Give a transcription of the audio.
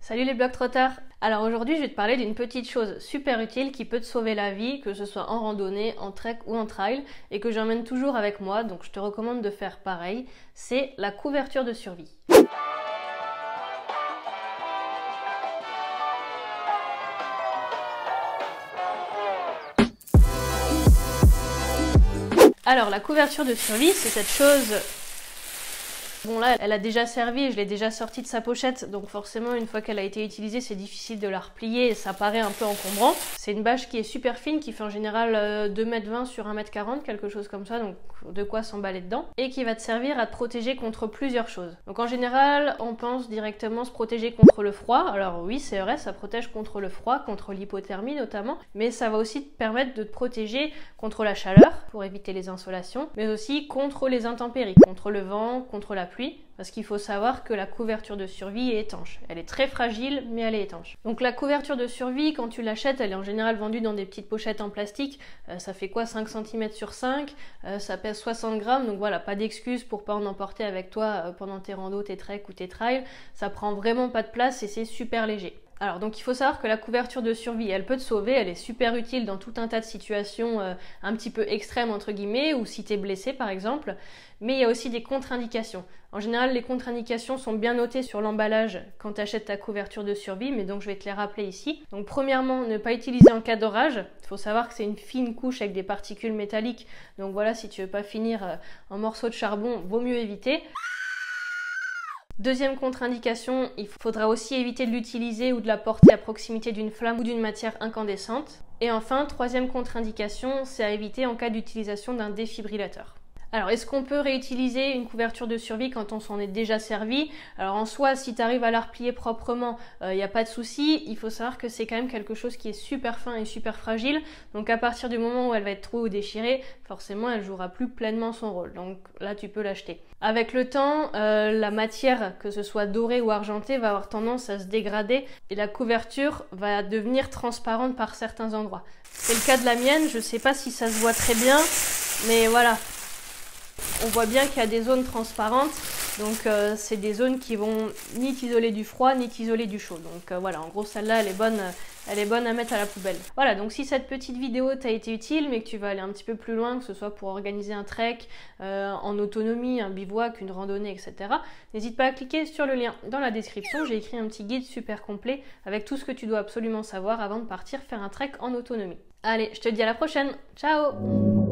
Salut les Globetrotters! Alors aujourd'hui je vais te parler d'une petite chose super utile qui peut te sauver la vie, que ce soit en randonnée, en trek ou en trail, et que j'emmène toujours avec moi, donc je te recommande de faire pareil, c'est la couverture de survie. Alors la couverture de survie, c'est cette chose... Bon là, elle a déjà servi, je l'ai déjà sortie de sa pochette, donc forcément une fois qu'elle a été utilisée, c'est difficile de la replier et ça paraît un peu encombrant. C'est une bâche qui est super fine, qui fait en général 2,20 m sur 1,40 m, quelque chose comme ça, donc de quoi s'emballer dedans, et qui va te servir à te protéger contre plusieurs choses. Donc en général, on pense directement se protéger contre le froid. Alors oui, c'est vrai, ça protège contre le froid, contre l'hypothermie notamment, mais ça va aussi te permettre de te protéger contre la chaleur, pour éviter les insolations, mais aussi contre les intempéries, contre le vent, contre la pluie, parce qu'il faut savoir que la couverture de survie est étanche. Elle est très fragile, mais elle est étanche. Donc la couverture de survie, quand tu l'achètes, elle est en général vendue dans des petites pochettes en plastique. Ça fait quoi, 5 cm sur 5, ça pèse 60 grammes, donc voilà, pas d'excuse pour pas en emporter avec toi pendant tes randos, tes treks ou tes trails. Ça prend vraiment pas de place et c'est super léger. Alors donc il faut savoir que la couverture de survie, elle peut te sauver, elle est super utile dans tout un tas de situations un petit peu extrêmes entre guillemets, ou si tu es blessé par exemple, mais il y a aussi des contre-indications. En général, les contre-indications sont bien notées sur l'emballage quand tu achètes ta couverture de survie, mais donc je vais te les rappeler ici. Donc premièrement, ne pas utiliser en cas d'orage. Il faut savoir que c'est une fine couche avec des particules métalliques, donc voilà, si tu veux pas finir en morceaux de charbon, vaut mieux éviter. Deuxième contre-indication, il faudra aussi éviter de l'utiliser ou de la porter à proximité d'une flamme ou d'une matière incandescente. Et enfin, troisième contre-indication, c'est à éviter en cas d'utilisation d'un défibrillateur. Alors, est-ce qu'on peut réutiliser une couverture de survie quand on s'en est déjà servi? Alors en soi, si tu arrives à la replier proprement, il n'y a pas de souci. Il faut savoir que c'est quand même quelque chose qui est super fin et super fragile. Donc à partir du moment où elle va être trouée ou déchirée, forcément elle jouera plus pleinement son rôle. Donc là, tu peux l'acheter. Avec le temps, la matière, que ce soit dorée ou argentée, va avoir tendance à se dégrader et la couverture va devenir transparente par certains endroits. C'est le cas de la mienne, je ne sais pas si ça se voit très bien, mais voilà. On voit bien qu'il y a des zones transparentes, donc c'est des zones qui vont ni t'isoler du froid ni t'isoler du chaud. Donc voilà, en gros celle-là elle est bonne à mettre à la poubelle. Voilà, donc si cette petite vidéo t'a été utile mais que tu vas aller un petit peu plus loin, que ce soit pour organiser un trek, en autonomie, un bivouac, une randonnée, etc. N'hésite pas à cliquer sur le lien dans la description, j'ai écrit un petit guide super complet avec tout ce que tu dois absolument savoir avant de partir faire un trek en autonomie. Allez, je te dis à la prochaine, ciao!